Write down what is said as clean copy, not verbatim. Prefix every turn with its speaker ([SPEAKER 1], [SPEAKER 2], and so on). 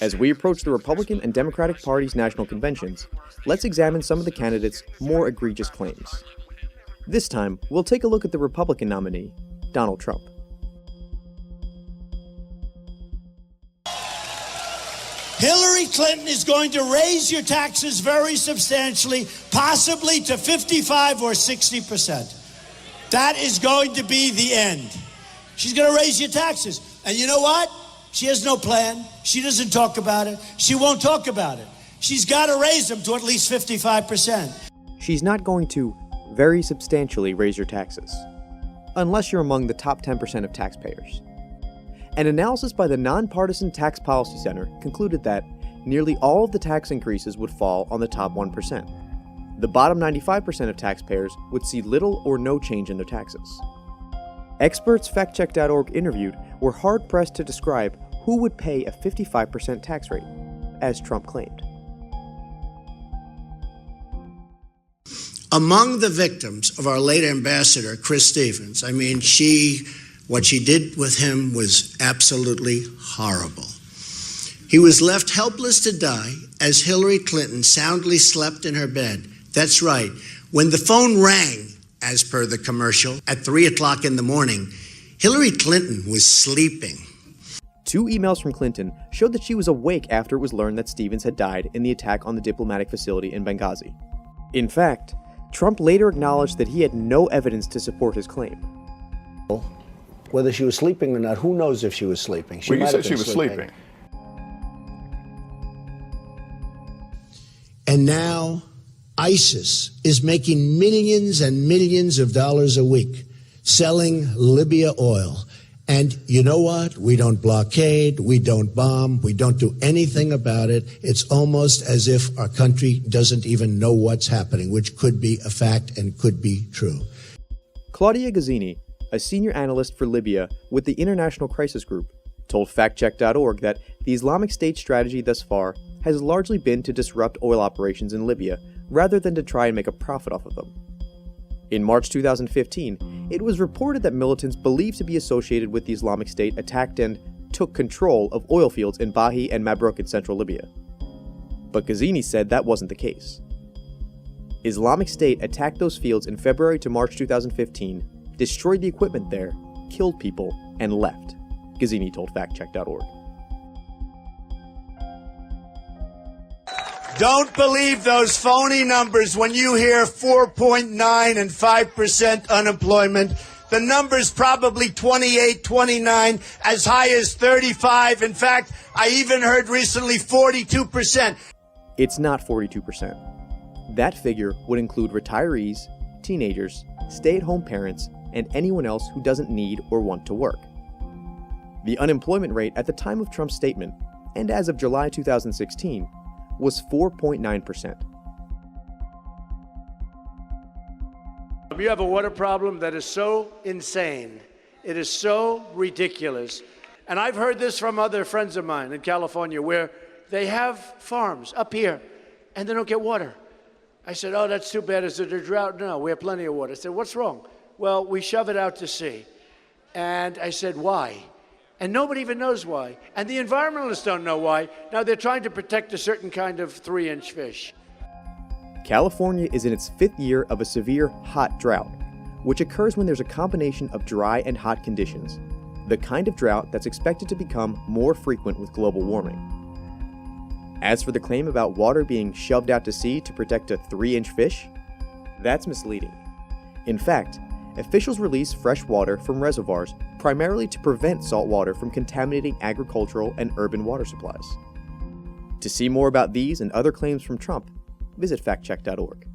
[SPEAKER 1] As we approach the Republican and Democratic Party's national conventions, let's examine some of the candidates' more egregious claims. This time, we'll take a look at the Republican nominee, Donald Trump.
[SPEAKER 2] Hillary Clinton is going to raise your taxes very substantially, possibly to 55 or 60%. That is going to be the end. She's going to raise your taxes. And you know what? She has no plan. She doesn't talk about it. She won't talk about it. She's got to raise them to at least 55%.
[SPEAKER 1] She's not going to very substantially raise your taxes, unless you're among the top 10% of taxpayers. An analysis by the Nonpartisan Tax Policy Center concluded that nearly all of the tax increases would fall on the top 1%. The bottom 95% of taxpayers would see little or no change in their taxes. Experts FactCheck.org interviewed were hard-pressed to describe who would pay a 55% tax rate, as Trump claimed.
[SPEAKER 2] Among the victims of our late ambassador, Chris Stevens, what she did with him was absolutely horrible. He was left helpless to die as Hillary Clinton soundly slept in her bed. That's right. When the phone rang, as per the commercial, at 3 o'clock in the morning, Hillary Clinton was sleeping.
[SPEAKER 1] 2 emails from Clinton showed that she was awake after it was learned that Stevens had died in the attack on the diplomatic facility in Benghazi. In fact, Trump later acknowledged that he had no evidence to support his claim.
[SPEAKER 3] Whether she was sleeping or not, who knows if she was sleeping?
[SPEAKER 4] You said she was sleeping.
[SPEAKER 2] And now ISIS is making millions and millions of dollars a week selling Libya oil. And you know what? We don't blockade, we don't bomb, we don't do anything about it. It's almost as if our country doesn't even know what's happening, which could be a fact and could be true.
[SPEAKER 1] Claudia Gazzini, a senior analyst for Libya with the International Crisis Group, told FactCheck.org that the Islamic State strategy thus far has largely been to disrupt oil operations in Libya rather than to try and make a profit off of them. In March 2015, it was reported that militants believed to be associated with the Islamic State attacked and took control of oil fields in Bahi and Mabruk in central Libya. But Gazzini said that wasn't the case. Islamic State attacked those fields in February to March 2015, destroyed the equipment there, killed people, and left, Gazzini told FactCheck.org.
[SPEAKER 2] Don't believe those phony numbers when you hear 4.9 and 5% unemployment. The number's probably 28, 29, as high as 35. In fact, I even heard recently 42%.
[SPEAKER 1] It's not 42%. That figure would include retirees, teenagers, stay-at-home parents, and anyone else who doesn't need or want to work. The unemployment rate at the time of Trump's statement, and as of July 2016, was 4.9%.
[SPEAKER 5] You have a water problem that is so insane. It is so ridiculous. And I've heard this from other friends of mine in California where they have farms up here and they don't get water. I said, oh, that's too bad. Is it a drought? No, we have plenty of water. I said, what's wrong? Well, we shove it out to sea. And I said, why? And nobody even knows why. And the environmentalists don't know why. Now they're trying to protect a certain kind of 3-inch fish.
[SPEAKER 1] California is in its 5th year of a severe hot drought, which occurs when there's a combination of dry and hot conditions, the kind of drought that's expected to become more frequent with global warming. As for the claim about water being shoved out to sea to protect a 3-inch fish, that's misleading. In fact, officials release fresh water from reservoirs primarily to prevent salt water from contaminating agricultural and urban water supplies. To see more about these and other claims from Trump, visit FactCheck.org.